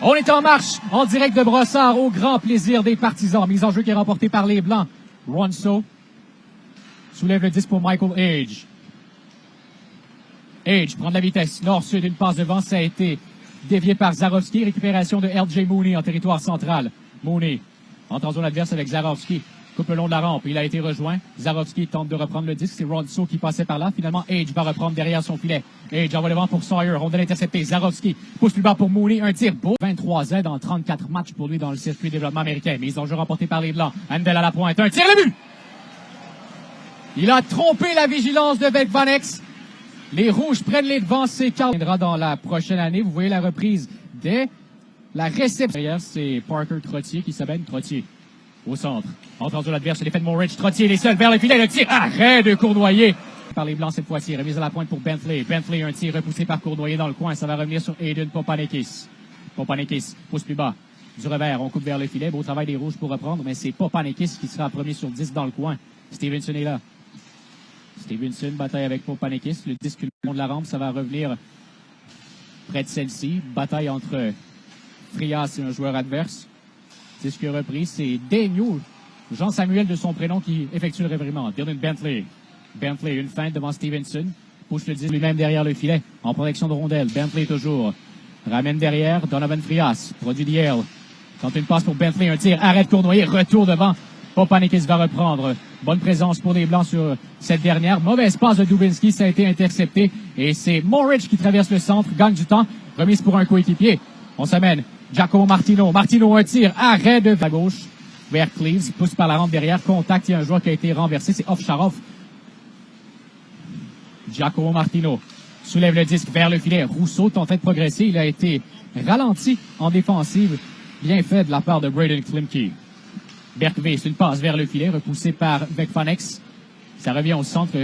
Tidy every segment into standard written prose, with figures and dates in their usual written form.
On est en marche, en direct de Brossard, au grand plaisir des partisans. Mise en jeu qui est remportée par les Blancs. Ronso soulève le 10 pour Michael Age. Age prend de la vitesse. Nord-sud, une passe devant, ça a été dévié par Zarovski. Récupération de LJ Mooney en territoire central. Mooney entre en zone adverse avec Zarovski. Coupe le long de la rampe. Il a été rejoint. Zarovski tente de reprendre le disque. C'est Ronso qui passait par là. Finalement, Age va reprendre derrière son filet. Age envoie le vent pour Sawyer. Rondelle interceptée. Zarovski pousse plus bas pour Mooney. Un tir beau. 23 aides en 34 matchs pour lui dans le circuit de développement américain. Mise en jeu remportée par les Blancs. Handel à la pointe. Un tir, le but! Il a trompé la vigilance de Vekvanex. Les Rouges prennent les devants. C'est Carl. Viendra dans la prochaine année. Vous voyez la reprise dès la réception. Derrière, c'est Parker Trottier qui s'appelle Trottier. Au centre. Entre en zone adverse, l'effet de Morridge. Trottier, les seuls vers le filet. Le tir. Arrêt de Cournoyer. Par les Blancs cette fois-ci. Remise à la pointe pour Bentley. Bentley, un tir repoussé par Cournoyer dans le coin. Ça va revenir sur Aiden Popanekis. Popanekis pousse plus bas. Du revers, on coupe vers le filet. Beau travail des Rouges pour reprendre, mais c'est Popanekis qui sera premier sur 10 dans le coin. Stevenson est là. Stevenson, bataille avec Popanekis. Le disque le long de la rampe, ça va revenir près de celle-ci. Bataille entre Frias et un joueur adverse. Disque repris, c'est Daigneault, Jean-Samuel de son prénom, qui effectue le revirement. Dylan Bentley. Bentley, une feinte devant Stevenson. Pousse le disque lui-même derrière le filet. En protection de rondelle. Bentley toujours. Ramène derrière. Donovan Frias. Produit d'Yale. Tente une passe pour Bentley. Un tir. Arrête Cournoyer. Retour devant. Popanekis va reprendre. Bonne présence pour les Blancs sur cette dernière. Mauvaise passe de Dubinsky. Ça a été intercepté. Et c'est Morridge qui traverse le centre. Gagne du temps. Remise pour un coéquipier. On s'amène. Giacomo Martino. Martino, un tir. Arrêt de la gauche. Vers Cleaves. Pousse par la rampe derrière. Contact. Il y a un joueur qui a été renversé. C'est Ovcharov. Giacomo Martino soulève le disque vers le filet. Rousseau tentait de progresser. Il a été ralenti en défensive. Bien fait de la part de Braden Klimke. Berkvist, une passe vers le filet, repoussé par Vekvanex. Ça revient au centre.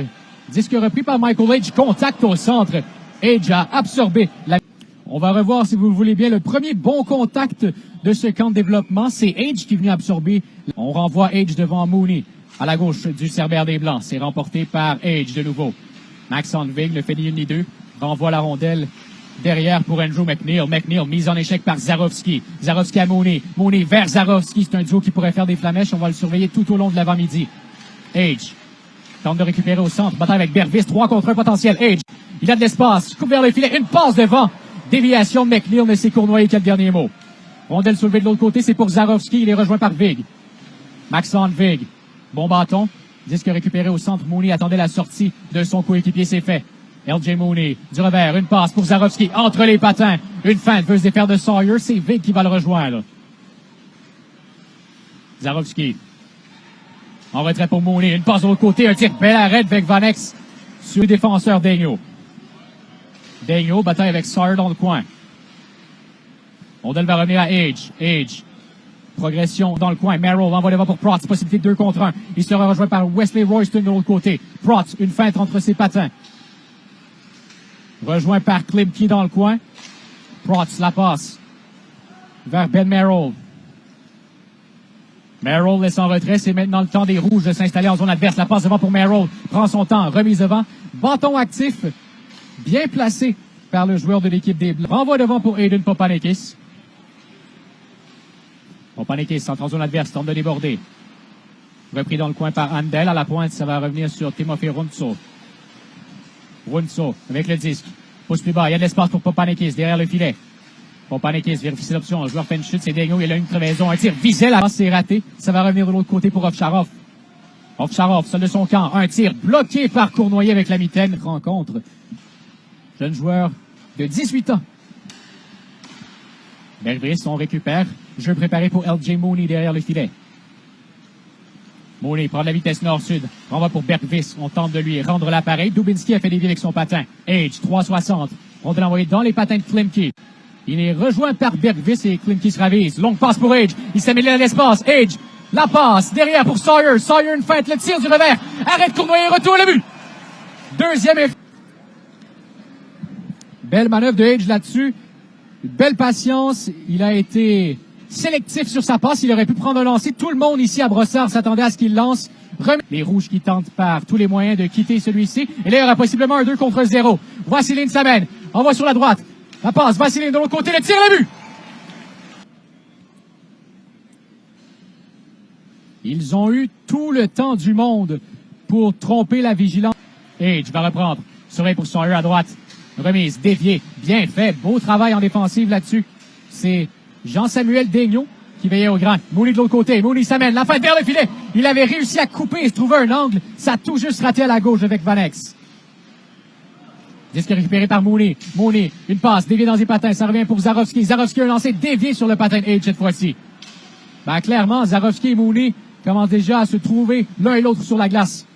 Disque repris par Michael Age. Contact au centre. Age a absorbé la... On va revoir, si vous le voulez bien, le premier bon contact de ce camp de développement. C'est Age qui est venu absorber. On renvoie Age devant Mooney. À la gauche du Cerbère des Blancs. C'est remporté par Age de nouveau. Max Hanvig ne fait ni une ni deux. Renvoie la rondelle derrière pour Andrew McNeil. McNeil mise en échec par Zarovski. Zarovski à Mooney. Mooney vers Zarovski. C'est un duo qui pourrait faire des flamèches. On va le surveiller tout au long de l'avant-midi. Age tente de récupérer au centre. Bataille avec Bervis. 3 contre 1 potentiel. Age. Il a de l'espace. Coupe vers le filet. Une passe devant. Déviation de McNeil, mais c'est Cournoyer qui a le dernier mot. Rondelle soulevée de l'autre côté. C'est pour Zarovski. Il est rejoint par Vig. Max Hanvig. Bon bâton. Disque récupéré au centre. Mooney attendait la sortie de son coéquipier. C'est fait. LJ Mooney, du revers, une passe pour Zarovski, entre les patins, une feinte, veut se défaire de Sawyer, c'est Vig qui va le rejoindre. Zarovski, en retrait pour Mooney, une passe de l'autre côté, un tir bel arrêt de Vekvanex sur le défenseur Daigneault. Daigneault, bataille avec Sawyer dans le coin. Rondelle va revenir à Age. Age, progression dans le coin. Merrill envoie le vent pour Protz, possibilité de 2 contre 1. Il sera rejoint par Wesley Royston de l'autre côté. Protz, une feinte entre ses patins. Rejoint par Klimke dans le coin. Protz la passe vers Ben Merrill. Merrill laisse en retrait. C'est maintenant le temps des Rouges de s'installer en zone adverse. La passe devant pour Merrill. Prend son temps. Remise devant. Bâton actif. Bien placé par le joueur de l'équipe des Blancs. Renvoi devant pour Aiden Popanekis. Popanekis entre en zone adverse. Tente de déborder. Repris dans le coin par Handel. À la pointe, ça va revenir sur Timofey Ronso. Ronso avec le disque. Pousse plus bas. Il y a de l'espace pour Popanekis derrière le filet. Popanekis vérifie ses options. Le joueur fait une chute. C'est Daigneault. Il a une crevaison. Un tir visé. La passe c'est raté. Ça va revenir de l'autre côté pour Ovcharov. Ovcharov, seul de son camp. Un tir bloqué par Cournoyer avec la mitaine. Rencontre. Jeune joueur de 18 ans. Bergris, on récupère. Jeu préparé pour LJ Mooney derrière le filet. Mooney prend de la vitesse nord-sud. Renvoie pour Bergvis. On tente de lui rendre l'appareil. Dubinsky a fait dévier avec son patin. Age, 3,60. On doit l'envoyer dans les patins de Klimke. Il est rejoint par Bergvis et Klimke se ravise. Longue passe pour Age. Il s'est mêlé à l'espace. Age, la passe. Derrière pour Sawyer. Sawyer, une feinte. Le tir du revers. Arrête Cournoyer. Retour le but. Deuxième effet. Belle manœuvre de Age là-dessus. Belle patience. Il a été sélectif sur sa passe. Il aurait pu prendre un lancer. Tout le monde ici à Brossard s'attendait à ce qu'il lance. Les Rouges qui tentent par tous les moyens de quitter celui-ci. Et là, il y aura possiblement un 2 contre 0. Vassiline s'amène. Envoie sur la droite. La passe. Vassiline de l'autre côté. Le tir, le but. Ils ont eu tout le temps du monde pour tromper la vigilance. Age va reprendre. Surveille pour Sawyer à droite. Remise, déviée, bien fait. Beau travail en défensive là-dessus. C'est Jean-Samuel Daigneault qui veillait au grand. Mooney de l'autre côté. Mooney s'amène. La fête vers le filet. Il avait réussi à couper et se trouver un angle. Ça a tout juste raté à la gauche avec Vanex. Disque récupéré par Mooney. Mooney, une passe, déviée dans les patins. Ça revient pour Zarovski. Zarovski a un lancé dévié sur le patin de Age cette fois-ci. Ben, clairement, Zarovski et Mooney commencent déjà à se trouver l'un et l'autre sur la glace.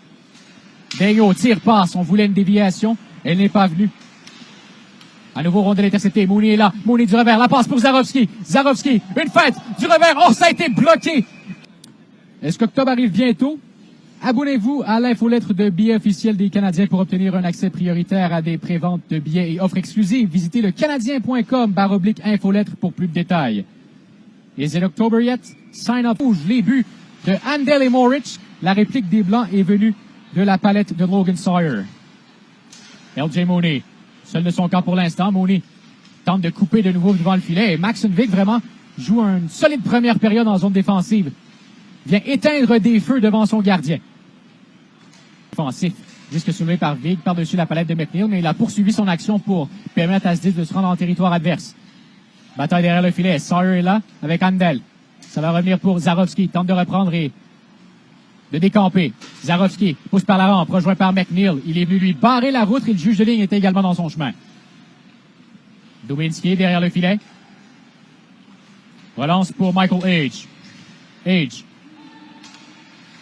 Daigneault, tire, passe. On voulait une déviation. Elle n'est pas venue. À nouveau, rondelle interceptée. Mooney est là. Mooney du revers. La passe pour Zarovski. Zarovski, une fête du revers. Oh, ça a été bloqué. Est-ce qu'octobre arrive bientôt? Abonnez-vous à l'infolettre de billets officiels des Canadiens pour obtenir un accès prioritaire à des préventes de billets et offres exclusives. Visitez le canadien.com/infolettre pour plus de détails. Is it October yet? Sign up rouge. Les buts de Handel et Morich. La réplique des Blancs est venue de la palette de Logan Sawyer. LJ Mooney, seul de son camp pour l'instant. Mooney tente de couper de nouveau devant le filet. Et Maxon Vick vraiment joue une solide première période en zone défensive. Vient éteindre des feux devant son gardien. Offensif. Disque soulevé par Vig par-dessus la palette de McNeil, mais il a poursuivi son action pour permettre à ce disque de se rendre en territoire adverse. Bataille derrière le filet. Sawyer est là avec Handel. Ça va revenir pour Zarovski. Tente de reprendre et de décamper. Zarovski pousse par la rampe, rejoint par McNeil. Il est venu lui barrer la route et le juge de ligne était également dans son chemin. Dubinsky derrière le filet. Relance pour Michael Age. Age.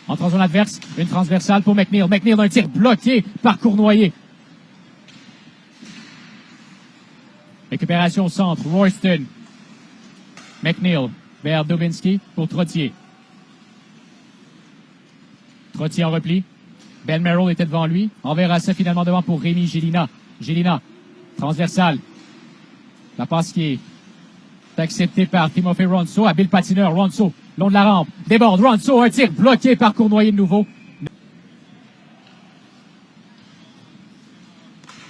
Entre en zone adverse, une transversale pour McNeil. McNeil d'un tir bloqué par Cournoyer. Récupération au centre, Royston. McNeil vers Dubinsky pour Trottier. Trottier en repli. Ben Merrill était devant lui. On verra ça finalement devant pour Rémi Gélina. Gélina, transversale. La passe qui est acceptée par Timofey Ronso. Habile patineur, Ronso, long de la rampe. Déborde, Ronso, un tir bloqué par Cournoyer de nouveau.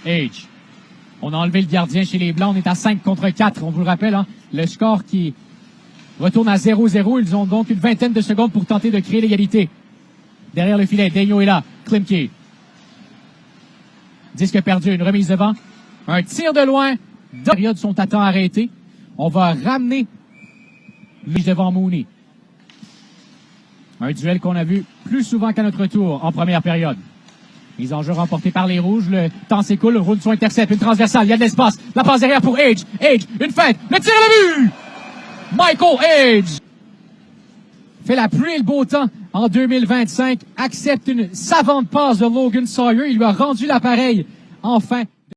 Age. On a enlevé le gardien chez les Blancs. On est à 5 contre 4. On vous le rappelle, hein, le score qui retourne à 0-0. Ils ont donc une vingtaine de secondes pour tenter de créer l'égalité. Derrière le filet, Daigneault est là. Klimke. Disque perdu, une remise devant. Un tir de loin. Deux périodes sont à temps arrêté. On va ramener lui devant Mooney. Un duel qu'on a vu plus souvent qu'à notre tour en première période. Mise en jeu remportée par les Rouges. Le temps s'écoule. Ronso intercepte. Une transversale. Il y a de l'espace. La passe derrière pour Age. Age. Une fête. Le tir et le but! Michael Age fait la pluie et le beau temps en 2025. Accepte une savante passe de Logan Sawyer. Il lui a rendu l'appareil. Enfin,